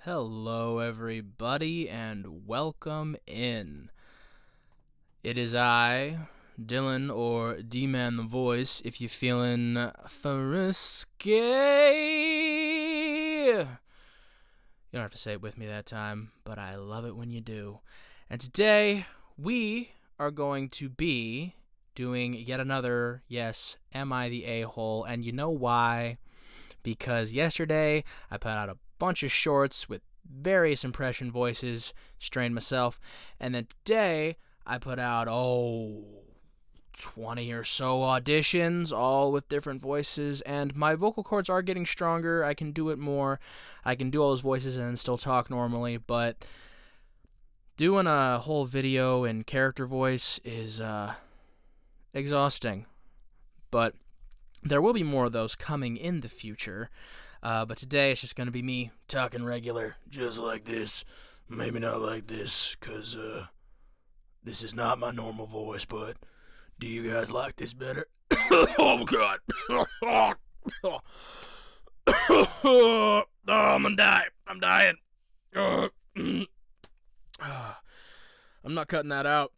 Hello, everybody, and welcome in. It is I, Dylan, or D-Man the Voice, if you're feeling frisky. You don't have to say it with me that time, but I love it when you do. And today, we are going to be doing yet another, yes, Am I the A-hole? And you know why? Because yesterday, I put out a bunch of shorts with various impression voices, strained myself, and then today I put out 20 or so auditions, all with different voices, and my vocal cords are getting stronger. I can do it more. I can do all those voices and still talk normally, but doing a whole video in character voice is exhausting. But there will be more of those coming in the future. But today it's just going to be me talking regular, just like this. Maybe not like this, because this is not my normal voice, but do you guys like this better? Oh, God. Oh, I'm going to die. I'm dying. I'm not cutting that out.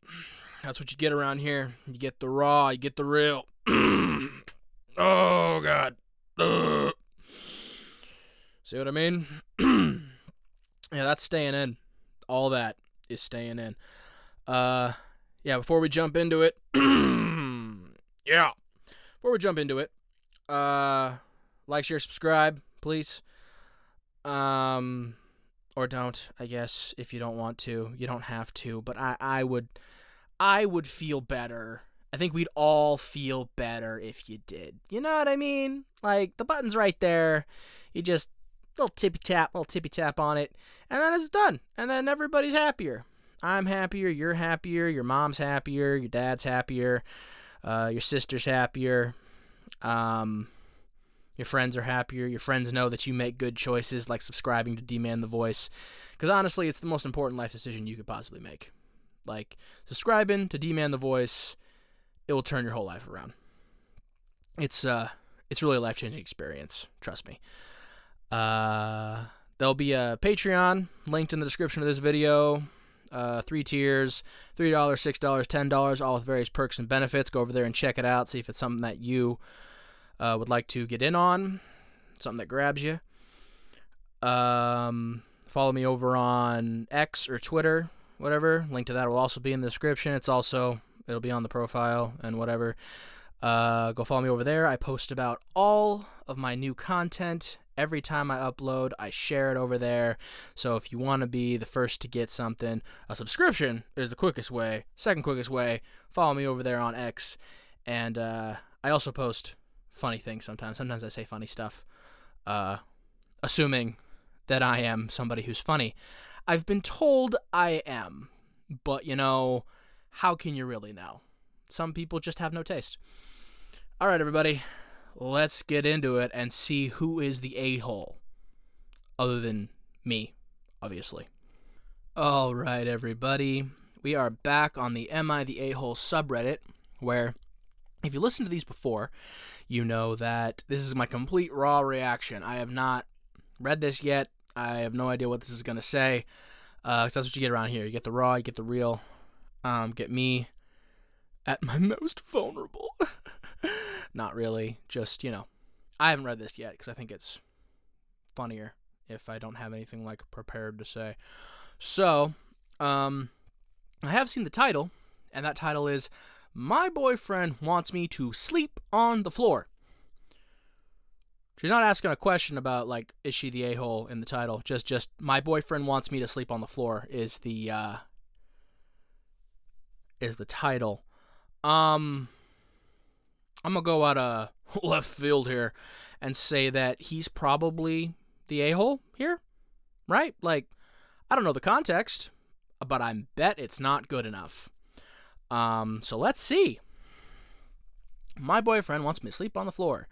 That's what you get around here. You get the raw, you get the real. Oh, God. See what I mean? Yeah, that's staying in. All that is staying in. Yeah, before we jump into it. Like, share, subscribe, please. Or don't, I guess, if you don't want to. You don't have to, but I would feel better. I think we'd all feel better if you did. You know what I mean? Like, the button's right there. You just little tippy tap on it, and then it's done. And then everybody's happier. I'm happier, you're happier, your mom's happier, your dad's happier, your sister's happier, your friends are happier. Your friends know that you make good choices, like subscribing to D-Man the Voice. Because honestly, it's the most important life decision you could possibly make. Like, subscribing to D-Man the Voice, it will turn your whole life around. It's really a life-changing experience. Trust me. There'll be a Patreon linked in the description of this video. 3 tiers, $3, $6, $10, all with various perks and benefits. Go over there and check it out. See if it's something that you would like to get in on. Something that grabs you. Follow me over on X or Twitter, whatever. Link to that will also be in the description. It'll be on the profile and whatever. Go follow me over there. I post about all of my new content. Every time I upload, I share it over there. So if you want to be the first to get something, a subscription is the quickest way. Second quickest way, follow me over there on X. And I also post funny things sometimes. Sometimes I say funny stuff, assuming that I am somebody who's funny. I've been told I am, but how can you really know? Some people just have no taste. All right, everybody. Let's get into it and see who is the a-hole. Other than me, obviously. All right, everybody. We are back on the Am I the A-hole subreddit, where if you listened to these before, you know that this is my complete raw reaction. I have not read this yet. I have no idea what this is going to say. Because that's what you get around here. You get the raw, you get the real. Get me at my most vulnerable. Not really, just, I haven't read this yet because I think it's funnier if I don't have anything prepared to say. So, I have seen the title, and that title is My Boyfriend Wants Me to Sleep on the Floor. She's not asking a question about, is she the a-hole in the title. Just my boyfriend wants me to sleep on the floor is the title. I'm going to go out of left field here and say that he's probably the a-hole here, right? I don't know the context, but I bet it's not good enough. So let's see. My boyfriend wants me to sleep on the floor.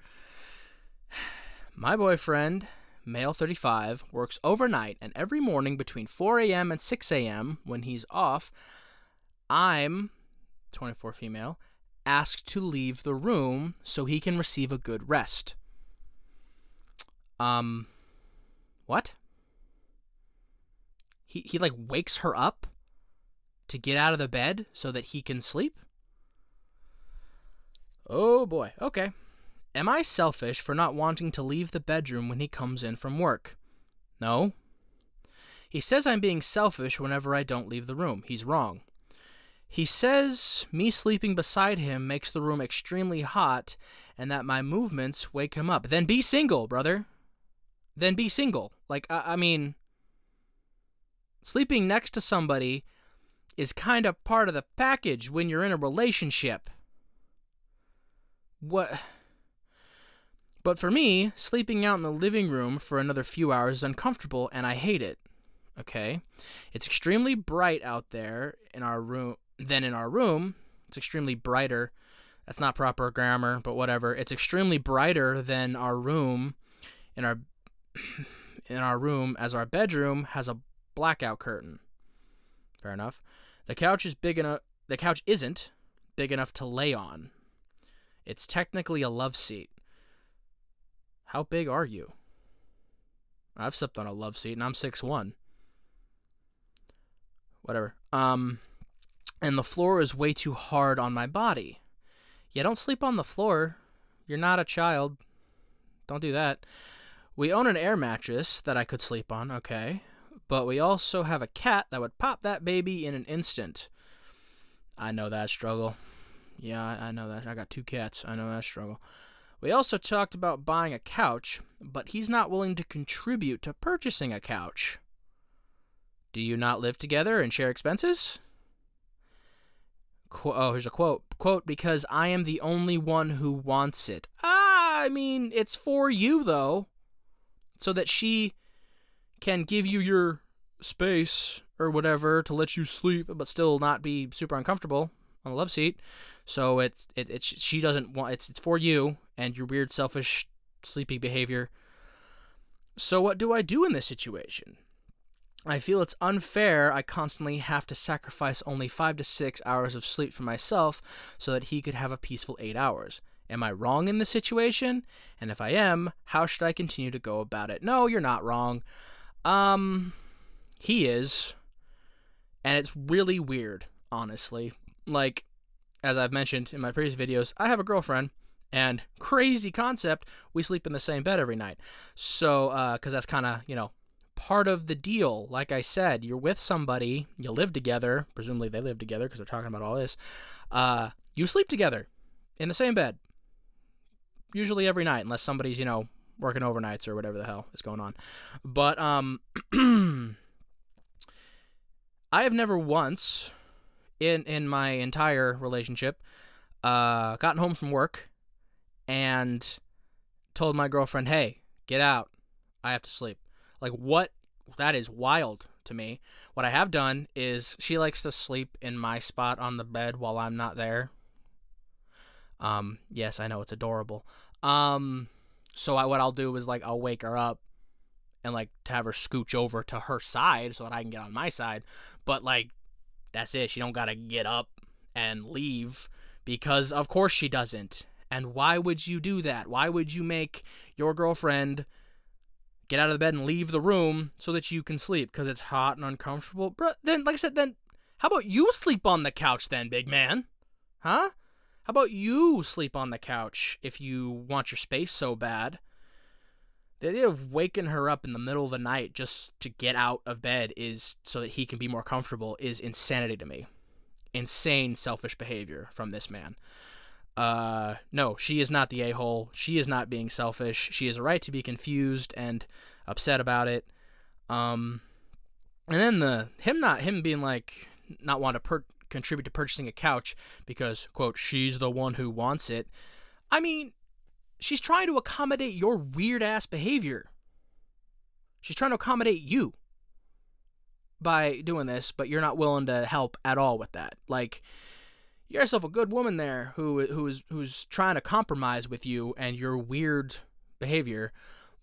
My boyfriend, male 35, works overnight, and every morning between 4 a.m. and 6 a.m. when he's off, I'm 24 female, asked to leave the room so he can receive a good rest. What? He like wakes her up to get out of the bed so that he can sleep? Oh boy. Okay. Am I selfish for not wanting to leave the bedroom when he comes in from work? No. He says I'm being selfish whenever I don't leave the room. He's wrong. He says me sleeping beside him makes the room extremely hot and that my movements wake him up. Then be single, brother. Then be single. Like, I mean, sleeping next to somebody is kind of part of the package when you're in a relationship. What? But for me, sleeping out in the living room for another few hours is uncomfortable and I hate it. Okay? It's extremely bright out there in our room than in our room. It's extremely brighter. That's not proper grammar, but whatever. It's extremely brighter than our room in our room as our bedroom has a blackout curtain. Fair enough. The couch isn't big enough to lay on. It's technically a love seat. How big are you? I've slept on a love seat and I'm 6'1". Whatever. And the floor is way too hard on my body. Yeah, don't sleep on the floor. You're not a child. Don't do that. We own an air mattress that I could sleep on, okay. But we also have a cat that would pop that baby in an instant. I know that struggle. Yeah, I know that. I got 2 cats. I know that struggle. We also talked about buying a couch, but he's not willing to contribute to purchasing a couch. Do you not live together and share expenses? Here's a quote. Quote, because I am the only one who wants it. I mean, it's for you, though. So that she can give you your space or whatever to let you sleep, but still not be super uncomfortable on a love seat. So she doesn't want, it's for you and your weird, selfish, sleepy behavior. So what do I do in this situation? I feel it's unfair I constantly have to sacrifice only 5 to 6 hours of sleep for myself so that he could have a peaceful 8 hours. Am I wrong in this situation? And if I am, how should I continue to go about it? No, you're not wrong. He is. And it's really weird, honestly. Like, as I've mentioned in my previous videos, I have a girlfriend, and crazy concept, we sleep in the same bed every night. So, because that's kind of, part of the deal. Like I said, you're with somebody, you live together, presumably they live together because they're talking about all this. You sleep together in the same bed, usually every night, unless somebody's, working overnights or whatever the hell is going on. But I have never once in my entire relationship gotten home from work and told my girlfriend, hey, get out, I have to sleep. Like, what? That is wild to me. What I have done is she likes to sleep in my spot on the bed while I'm not there. Yes, I know, it's adorable. So what I'll do is, I'll wake her up and, have her scooch over to her side so that I can get on my side. But, that's it. She don't gotta get up and leave because, of course, she doesn't. And why would you do that? Why would you make your girlfriend get out of the bed and leave the room so that you can sleep? Because it's hot and uncomfortable? Bro, then, like I said, then how about you sleep on the couch then, big man? Huh? How about you sleep on the couch if you want your space so bad? The idea of waking her up in the middle of the night just to get out of bed is so that he can be more comfortable is insanity to me. Insane selfish behavior from this man. No, she is not the a-hole. She is not being selfish. She has a right to be confused and upset about it. And then him being not want to contribute to purchasing a couch because, quote, she's the one who wants it. I mean, she's trying to accommodate your weird-ass behavior. She's trying to accommodate you by doing this, but you're not willing to help at all with that. You got yourself a good woman there who's trying to compromise with you and your weird behavior,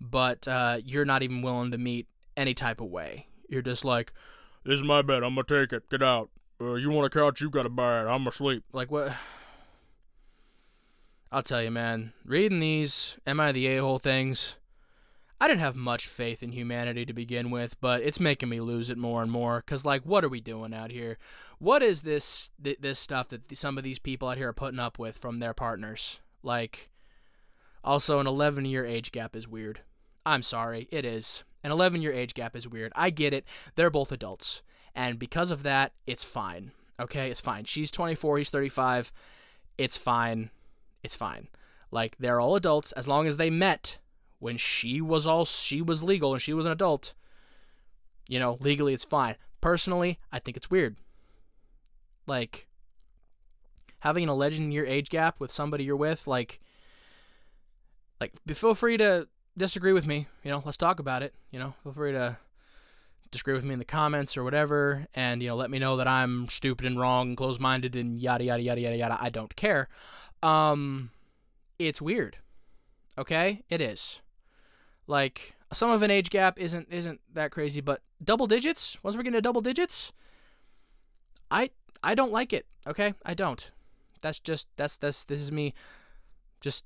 but you're not even willing to meet any type of way. You're just like, this is my bed, I'm gonna take it, get out. You want a couch, you gotta buy it, I'm gonna sleep. What? I'll tell you, man, reading these Am I the A-hole things, I didn't have much faith in humanity to begin with, but it's making me lose it more and more. Cause like, what are we doing out here? What is this stuff that some of these people out here are putting up with from their partners? Like, also an 11-year age gap is weird. I'm sorry, it is. An 11-year age gap is weird. I get it. They're both adults, and because of that, it's fine. Okay, it's fine. She's 24, he's 35. It's fine. It's fine. Like, they're all adults as long as they met when she was legal and she was an adult. You know, legally it's fine. Personally, I think it's weird. Like, having an 11-year age gap with somebody you're with, like feel free to disagree with me. You know, let's talk about it. You know, feel free to disagree with me in the comments or whatever, and, you know, let me know that I'm stupid and wrong and closed-minded and yada yada yada yada yada. I don't care. It's weird. Okay, it is. Like, some of an age gap isn't that crazy, but double digits. Once we're getting to double digits, I don't like it. Okay, I don't. This is me just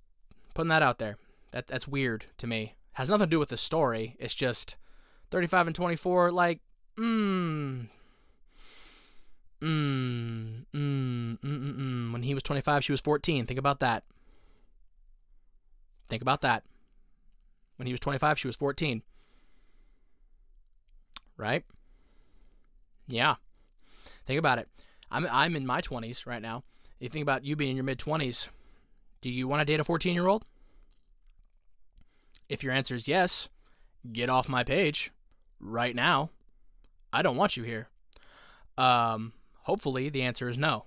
putting that out there. That's weird to me. Has nothing to do with the story. It's just 35 and 24, like, when he was 25, she was 14. Think about that. Think about that. When he was 25, she was 14. Right? Yeah. Think about it. I'm in my 20s right now. You think about you being in your mid-20s. Do you want to date a 14-year-old? If your answer is yes, get off my page right now. I don't want you here. Hopefully the answer is no.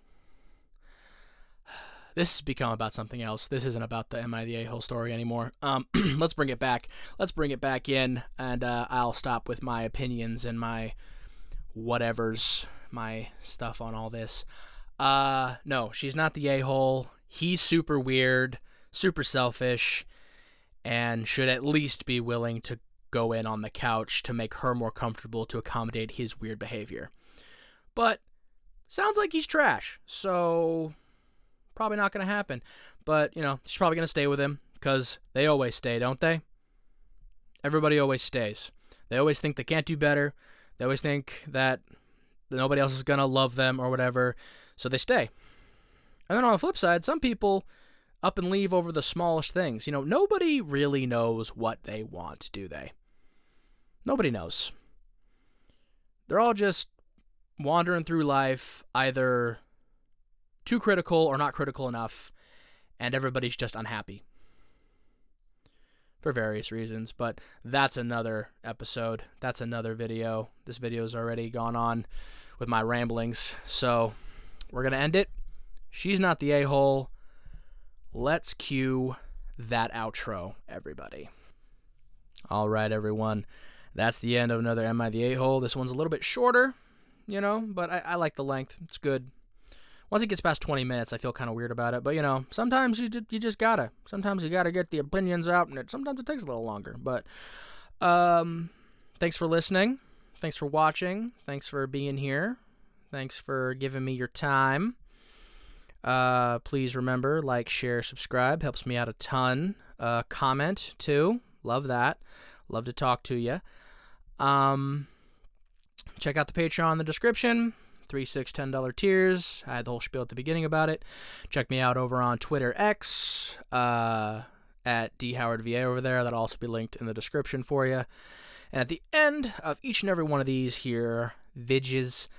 This has become about something else. This isn't about the Am I the A-hole story anymore. Let's bring it back. Let's bring it back in, and I'll stop with my opinions and my whatevers, my stuff on all this. No, she's not the a-hole. He's super weird, super selfish, and should at least be willing to go in on the couch to make her more comfortable to accommodate his weird behavior. But sounds like he's trash, so probably not going to happen. But, you know, she's probably going to stay with him because they always stay, don't they? Everybody always stays. They always think they can't do better. They always think that nobody else is going to love them or whatever, so they stay. And then on the flip side, some people up and leave over the smallest things. You know, nobody really knows what they want, do they? Nobody knows. They're all just wandering through life, either too critical or not critical enough, and everybody's just unhappy for various reasons. But that's another episode. That's another video. This video's already gone on with my ramblings, so we're going to end it. She's not the a-hole. Let's cue that outro, everybody. All right, everyone. That's the end of another Am I the A-hole? This one's a little bit shorter, you know, but I like the length. It's good. Once it gets past 20 minutes, I feel kind of weird about it. But, you know, sometimes you just gotta. Sometimes you gotta get the opinions out, and sometimes it takes a little longer. But thanks for listening. Thanks for watching. Thanks for being here. Thanks for giving me your time. Please remember, like, share, subscribe. Helps me out a ton. Comment, too. Love that. Love to talk to you. Check out the Patreon in the description. $3, $6, $10 tiers. I had the whole spiel at the beginning about it. Check me out over on Twitter X at dhowardva over there. That'll also be linked in the description for you. And at the end of each and every one of these here vidges,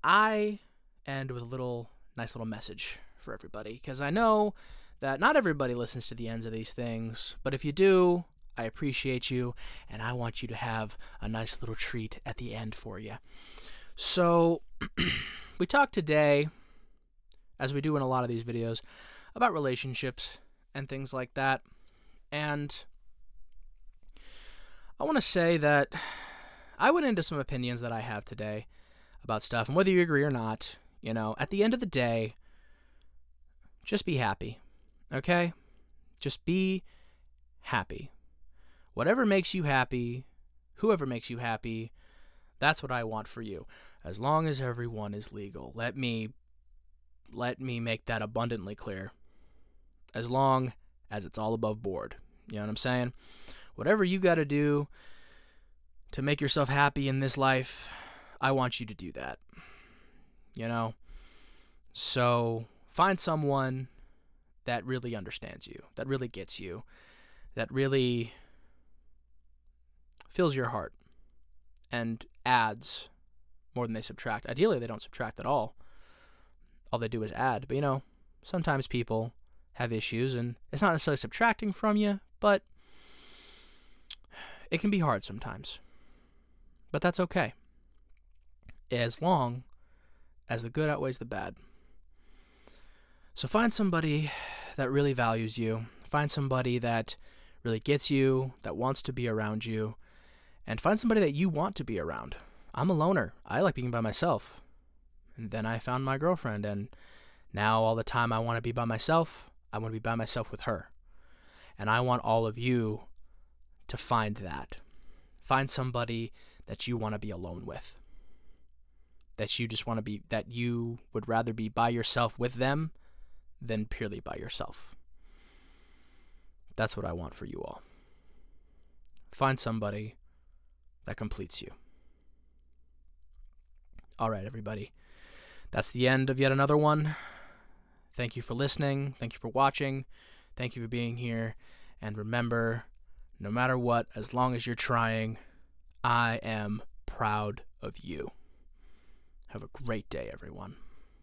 I end with a nice little message for everybody, because I know that not everybody listens to the ends of these things, but if you do, I appreciate you, and I want you to have a nice little treat at the end for you. So, we talked today, as we do in a lot of these videos, about relationships and things like that, and I want to say that I went into some opinions that I have today about stuff, and whether you agree or not, you know, at the end of the day, just be happy, okay? Just be happy. Whatever makes you happy, whoever makes you happy, that's what I want for you. As long as everyone is legal. Let me make that abundantly clear. As long as it's all above board. You know what I'm saying? Whatever you got to do to make yourself happy in this life, I want you to do that. You know? So find someone that really understands you, that really gets you, that really fills your heart and adds more than they subtract. Ideally, they don't subtract at all. All they do is add. But, you know, sometimes people have issues, and it's not necessarily subtracting from you, but it can be hard sometimes. But that's okay, as long as the good outweighs the bad. So find somebody that really values you. Find somebody that really gets you, that wants to be around you, and find somebody that you want to be around. I'm a loner. I like being by myself. And then I found my girlfriend, and now all the time I want to be by myself, I want to be by myself with her. And I want all of you to find that. Find somebody that you want to be alone with. That you just want to be, that you would rather be by yourself with them than purely by yourself. That's what I want for you all. Find somebody that completes you. All right, everybody. That's the end of yet another one. Thank you for listening. Thank you for watching. Thank you for being here. And remember, no matter what, as long as you're trying, I am proud of you. Have a great day, everyone.